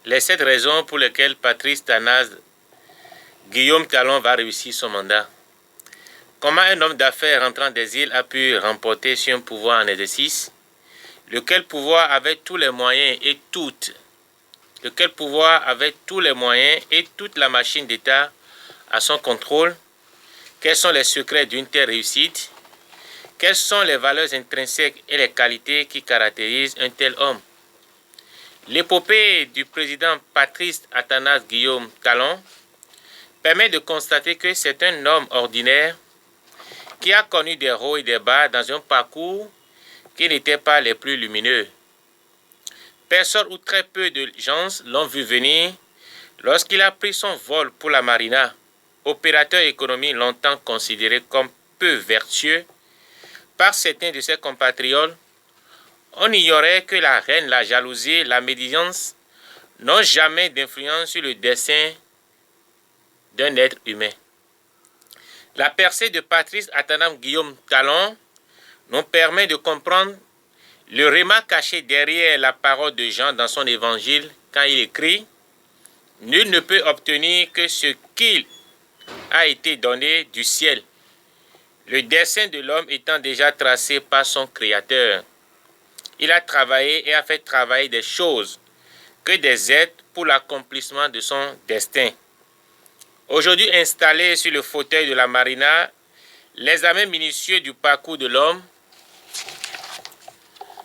les 7 raisons pour lesquelles Patrice Athanase Guillaume Talon va réussir son mandat. Comment un homme d'affaires rentrant des îles a pu remporter sur un pouvoir en exercice, lequel pouvoir avait tous les moyens et toute la machine d'État à son contrôle. Quels sont les secrets d'une telle réussite? Quelles sont les valeurs intrinsèques et les qualités qui caractérisent un tel homme? L'épopée du président Patrice Athanase Guillaume Talon permet de constater que c'est un homme ordinaire qui a connu des hauts et des bas dans un parcours qui n'était pas les plus lumineux. Personne ou très peu de gens l'ont vu venir lorsqu'il a pris son vol pour la marina, opérateur économique longtemps considéré comme peu vertueux par certains de ses compatriotes. On ignorait que la haine, la jalousie, la médisance n'ont jamais d'influence sur le destin d'un être humain. La percée de Patrice Athanase Guillaume Talon nous permet de comprendre le remarque caché derrière la parole de Jean dans son évangile quand il écrit « Nul ne peut obtenir que ce qu'il a été donné du ciel, le dessein de l'homme étant déjà tracé par son Créateur. Il a travaillé et a fait travailler des choses que des êtres pour l'accomplissement de son destin. » Aujourd'hui installé sur le fauteuil de la marina, l'examen minutieux du parcours de l'homme,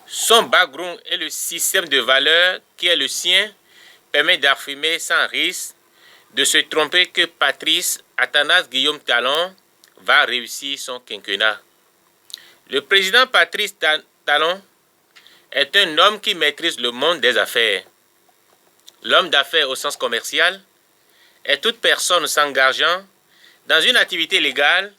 son background et le système de valeurs qui est le sien permet d'affirmer sans risque de se tromper que Patrice Athanase Guillaume Talon va réussir son quinquennat. Le président Patrice Talon est un homme qui maîtrise le monde des affaires. L'homme d'affaires au sens commercial est toute personne s'engageant dans une activité légale,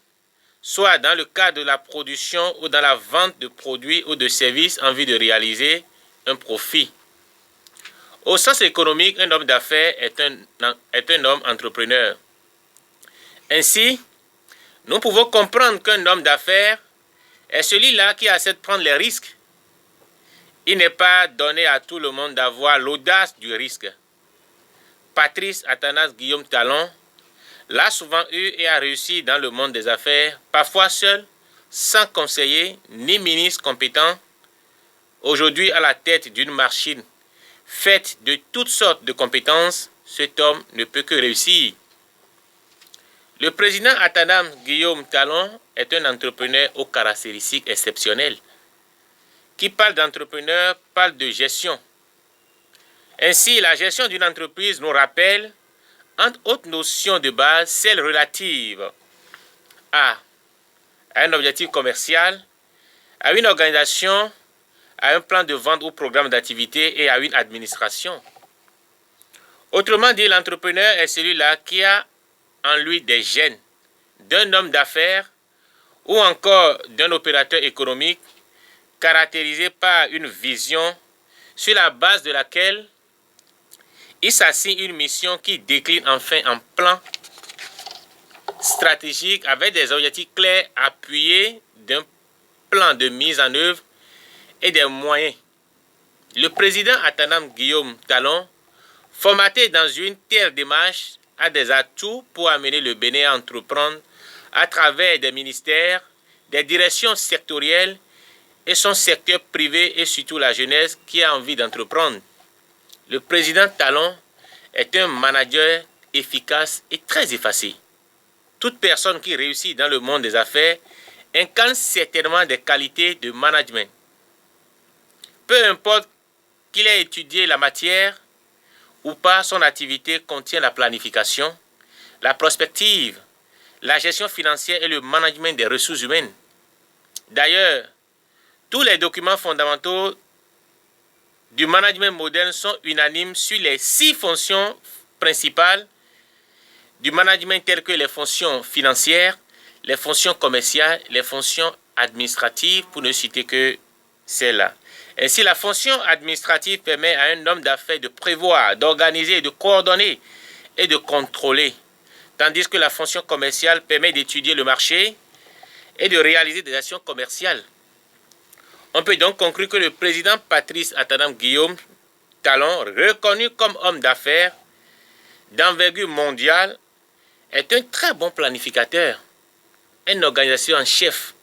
soit dans le cadre de la production ou dans la vente de produits ou de services en vue de réaliser un profit. Au sens économique, un homme d'affaires est un homme entrepreneur. Ainsi, nous pouvons comprendre qu'un homme d'affaires est celui-là qui accepte de prendre les risques. Il n'est pas donné à tout le monde d'avoir l'audace du risque. Patrice Athanase Guillaume Talon l'a souvent eu et a réussi dans le monde des affaires, parfois seul, sans conseiller ni ministre compétent. Aujourd'hui, à la tête d'une machine faite de toutes sortes de compétences, cet homme ne peut que réussir. Le président Athanase Guillaume Talon est un entrepreneur aux caractéristiques exceptionnelles. Qui parle d'entrepreneur parle de gestion. Ainsi, la gestion d'une entreprise nous rappelle, entre autres notions de base, celles relatives à un objectif commercial, à une organisation, à un plan de vente ou programme d'activité et à une administration. Autrement dit, l'entrepreneur est celui-là qui a en lui des gènes d'un homme d'affaires ou encore d'un opérateur économique caractérisé par une vision sur la base de laquelle il s'assigne une mission qui décline enfin en plan stratégique avec des objectifs clairs appuyés d'un plan de mise en œuvre et des moyens. Le président Athanase Guillaume Talon, formaté dans une telle démarche, a des atouts pour amener le Bénin à entreprendre à travers des ministères, des directions sectorielles et son secteur privé et surtout la jeunesse qui a envie d'entreprendre. Le président Talon est un manager efficace et très effacé. Toute personne qui réussit dans le monde des affaires incarne certainement des qualités de management. Peu importe qu'il ait étudié la matière ou pas, son activité contient la planification, la prospective, la gestion financière et le management des ressources humaines. D'ailleurs, tous les documents fondamentaux du management moderne sont unanimes sur les 6 fonctions principales du management telles que les fonctions financières, les fonctions commerciales, les fonctions administratives, pour ne citer que celles-là. Ainsi, la fonction administrative permet à un homme d'affaires de prévoir, d'organiser, de coordonner et de contrôler, tandis que la fonction commerciale permet d'étudier le marché et de réaliser des actions commerciales. On peut donc conclure que le président Patrice Athanase Guillaume Talon, reconnu comme homme d'affaires d'envergure mondiale, est un très bon planificateur, un organisateur en chef,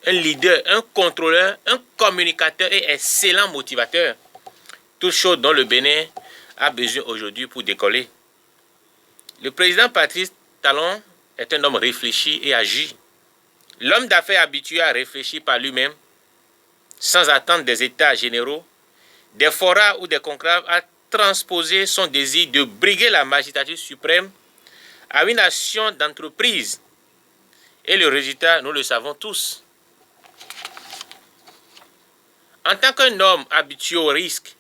un leader, un contrôleur, un communicateur et excellent motivateur. Toutes choses dont le Bénin a besoin aujourd'hui pour décoller. Le président Patrice Talon est un homme réfléchi et agit. L'homme d'affaires habitué à réfléchir par lui-même, sans attendre des états généraux, des forats ou des conclaves, a transposé son désir de briguer la magistrature suprême à une action d'entreprise. Et le résultat, nous le savons tous. En tant qu'un homme habitué aux risques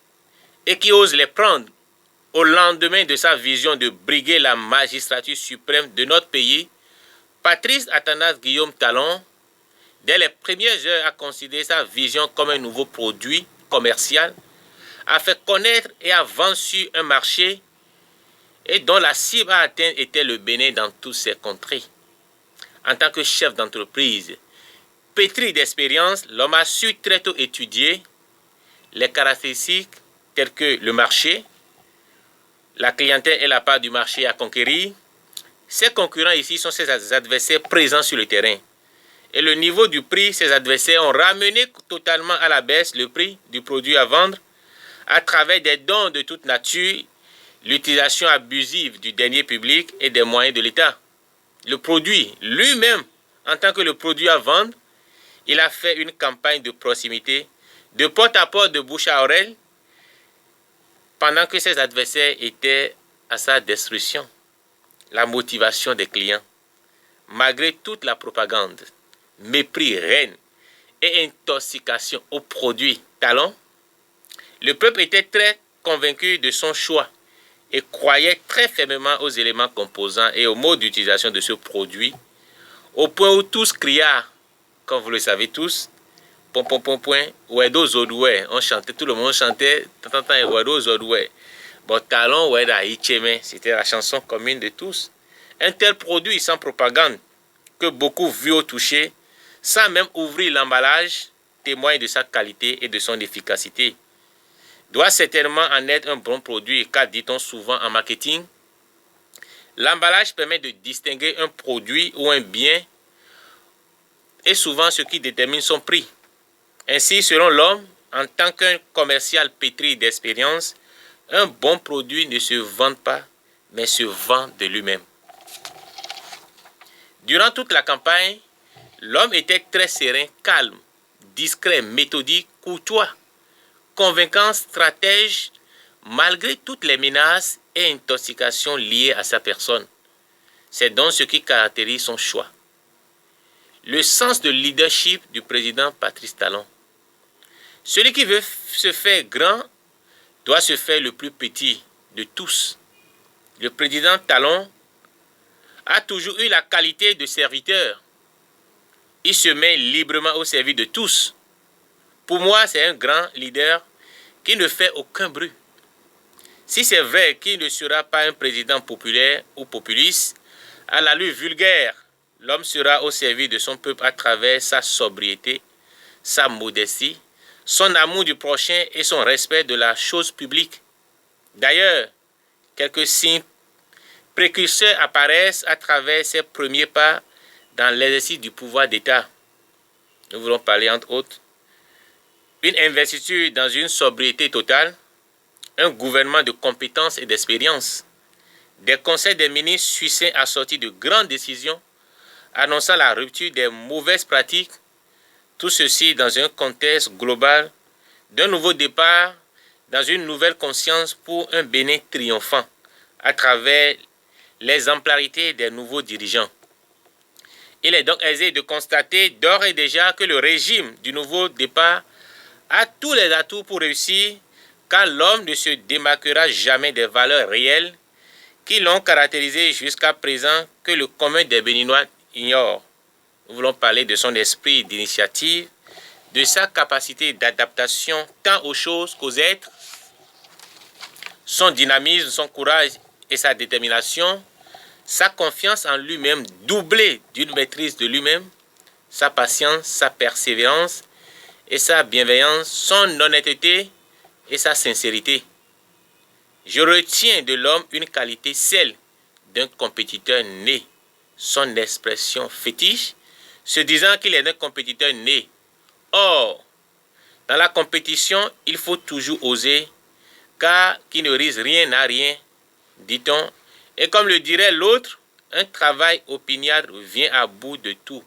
et qui ose les prendre au lendemain de sa vision de briguer la magistrature suprême de notre pays, Patrice Athanase Guillaume Talon, dès les premières heures, a considéré sa vision comme un nouveau produit commercial, a fait connaître et a vendu un marché et dont la cible à atteindre était le Bénin dans toutes ses contrées. En tant que chef d'entreprise, pétri d'expérience, l'homme a su très tôt étudier les caractéristiques telles que le marché, la clientèle et la part du marché à conquérir. Ses concurrents ici sont ses adversaires présents sur le terrain. Et le niveau du prix, ses adversaires ont ramené totalement à la baisse le prix du produit à vendre à travers des dons de toute nature, l'utilisation abusive du denier public et des moyens de l'État. Le produit lui-même, en tant que le produit à vendre, il a fait une campagne de proximité, de porte à porte, de bouche à oreille, pendant que ses adversaires étaient à sa destruction. La motivation des clients, malgré toute la propagande, mépris règne et intoxication aux produits Talon, le peuple était très convaincu de son choix et croyait très fermement aux éléments composants et au mode d'utilisation de ce produit, au point où tous criaient, comme vous le savez tous, Ouedo Zodoué, on chantait, tout le monde chantait, Ouedo Zodoué. Bon, Talon, Oueda Icheme, c'était la chanson commune de tous. Un tel produit sans propagande, que beaucoup vu au toucher, sans même ouvrir l'emballage, témoigne de sa qualité et de son efficacité. Doit certainement en être un bon produit, car dit-on souvent en marketing, l'emballage permet de distinguer un produit ou un bien et souvent ce qui détermine son prix. Ainsi, selon l'homme, en tant qu'un commercial pétri d'expérience, un bon produit ne se vend pas, mais se vend de lui-même. Durant toute la campagne, l'homme était très serein, calme, discret, méthodique, courtois, convaincant, stratège, malgré toutes les menaces et intoxications liées à sa personne. C'est donc ce qui caractérise son choix. Le sens de leadership du président Patrice Talon. Celui qui veut se faire grand doit se faire le plus petit de tous. Le président Talon a toujours eu la qualité de serviteur. Il se met librement au service de tous. Pour moi, c'est un grand leader qui ne fait aucun bruit. Si c'est vrai qu'il ne sera pas un président populaire ou populiste, à l'allure vulgaire, l'homme sera au service de son peuple à travers sa sobriété, sa modestie, son amour du prochain et son respect de la chose publique. D'ailleurs, quelques signes précurseurs apparaissent à travers ses premiers pas dans l'exercice du pouvoir d'État. Nous voulons parler entre autres une investiture dans une sobriété totale, un gouvernement de compétences et d'expérience, des conseils des ministres succincts assortis de grandes décisions annonçant la rupture des mauvaises pratiques, tout ceci dans un contexte global d'un nouveau départ dans une nouvelle conscience pour un Bénin triomphant à travers l'exemplarité des nouveaux dirigeants. Il est donc aisé de constater d'ores et déjà que le régime du nouveau départ a tous les atouts pour réussir, car l'homme ne se démarquera jamais des valeurs réelles qui l'ont caractérisé jusqu'à présent, que le commun des Béninois ignore. Nous voulons parler de son esprit d'initiative, de sa capacité d'adaptation tant aux choses qu'aux êtres, son dynamisme, son courage et sa détermination, sa confiance en lui-même doublée d'une maîtrise de lui-même, sa patience, sa persévérance et sa bienveillance, son honnêteté et sa sincérité. Je retiens de l'homme une qualité, celle d'un compétiteur né, son expression fétiche, se disant qu'il est un compétiteur né. Or, dans la compétition, il faut toujours oser, car qui ne risque rien n'a rien, dit-on. Et comme le dirait l'autre, un travail opiniâtre vient à bout de tout,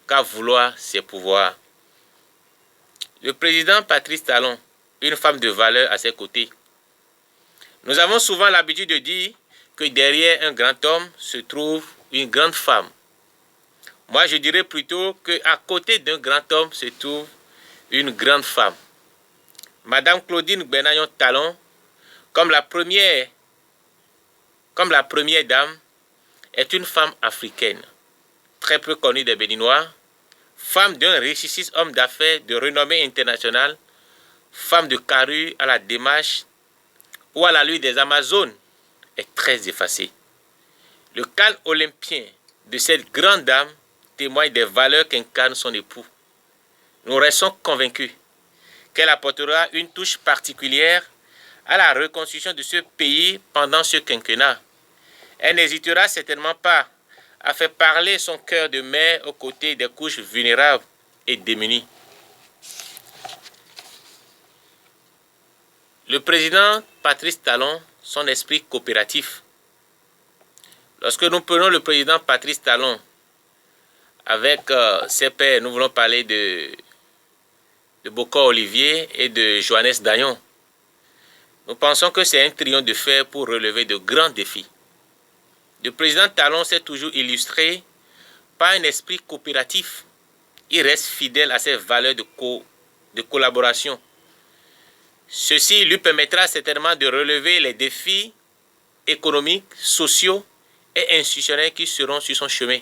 car vouloir, c'est pouvoir. Le président Patrice Talon, une femme de valeur à ses côtés. Nous avons souvent l'habitude de dire que derrière un grand homme se trouve une grande femme. Moi, je dirais plutôt qu'à côté d'un grand homme se trouve une grande femme. Madame Claudine Benayon Talon, comme la première dame, est une femme africaine, très peu connue des Béninois, femme d'un richissime homme d'affaires de renommée internationale, femme de carrure à la démarche ou à la lutte des Amazones, est très effacée. Le calme olympien de cette grande dame témoigne des valeurs qu'incarne son époux. Nous restons convaincus qu'elle apportera une touche particulière à la reconstruction de ce pays pendant ce quinquennat. Elle n'hésitera certainement pas à faire parler son cœur de mère aux côtés des couches vulnérables et démunies. Le président Patrice Talon, son esprit coopératif. Lorsque nous prenons le président Patrice Talon avec ses pairs, nous voulons parler de Bokor Olivier et de Johannes Dayon. Nous pensons que c'est un triomphe de fer pour relever de grands défis. Le président Talon s'est toujours illustré par un esprit coopératif. Il reste fidèle à ses valeurs de collaboration. Ceci lui permettra certainement de relever les défis économiques, sociaux et institutionnels qui seront sur son chemin.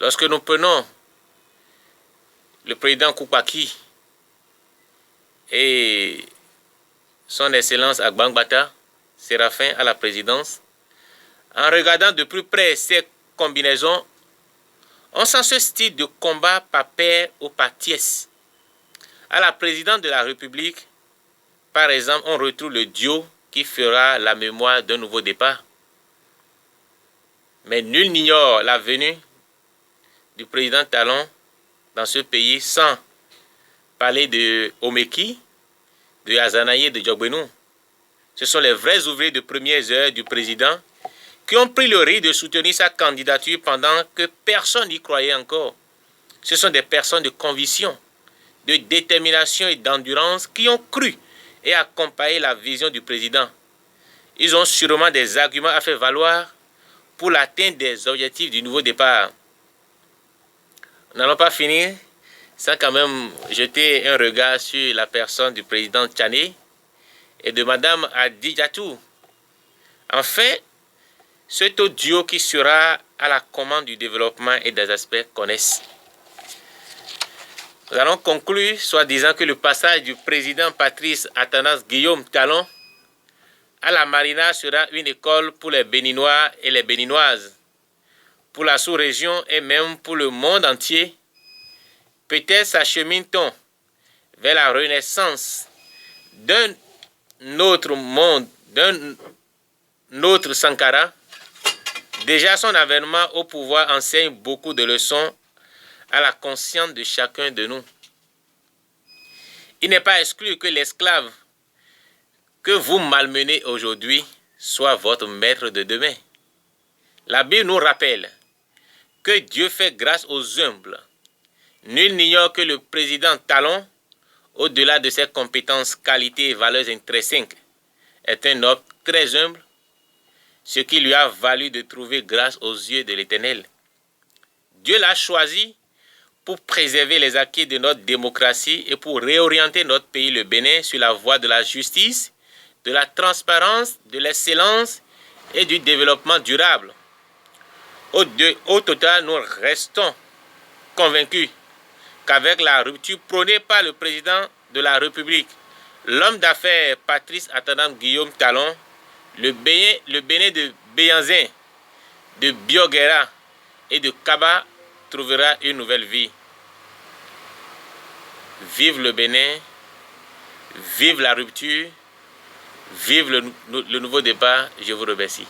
Lorsque nous prenons le président Koupaki et son Excellence Agbangbata Séraphin à la présidence, en regardant de plus près ces combinaisons, on sent ce style de combat par paire ou par tiers. À la présidence de la République, par exemple, on retrouve le duo qui fera la mémoire d'un nouveau départ. Mais nul n'ignore la venue du président Talon dans ce pays sans parler de Omeki, de Azanaye et de Djogbenou. Ce sont les vrais ouvriers de premières heures du président qui ont pris le risque de soutenir sa candidature pendant que personne n'y croyait encore. Ce sont des personnes de conviction, de détermination et d'endurance qui ont cru et accompagné la vision du président. Ils ont sûrement des arguments à faire valoir pour l'atteinte des objectifs du nouveau départ. Nous n'allons pas finir sans quand même jeter un regard sur la personne du président Tchané et de Madame Adidjatou. Enfin, c'est au duo qui sera à la commande du développement et des aspects connexes. Nous allons conclure soit disant que le passage du président Patrice Athanas Guillaume Talon à la Marina sera une école pour les Béninois et les Béninoises, pour la sous-région et même pour le monde entier. Peut-être s'achemine-t-on vers la renaissance d'un autre monde, d'un autre Sankara. Déjà son avènement au pouvoir enseigne beaucoup de leçons à la conscience de chacun de nous. Il n'est pas exclu que l'esclave que vous malmenez aujourd'hui soit votre maître de demain. La Bible nous rappelle que Dieu fait grâce aux humbles. Nul n'ignore que le président Talon, au-delà de ses compétences, qualités et valeurs intrinsèques, est un homme très humble, ce qui lui a valu de trouver grâce aux yeux de l'Éternel. Dieu l'a choisi pour préserver les acquis de notre démocratie et pour réorienter notre pays, le Bénin, sur la voie de la justice, de la transparence, de l'excellence et du développement durable. Au total, nous restons convaincus qu'avec la rupture prônée par le président de la République, l'homme d'affaires Patrice Athanas Guillaume Talon, le Bénin de Béhanzin, de Bioguera et de Kaba trouvera une nouvelle vie. Vive le Bénin, vive la rupture, Vive le nouveau départ. Je vous remercie.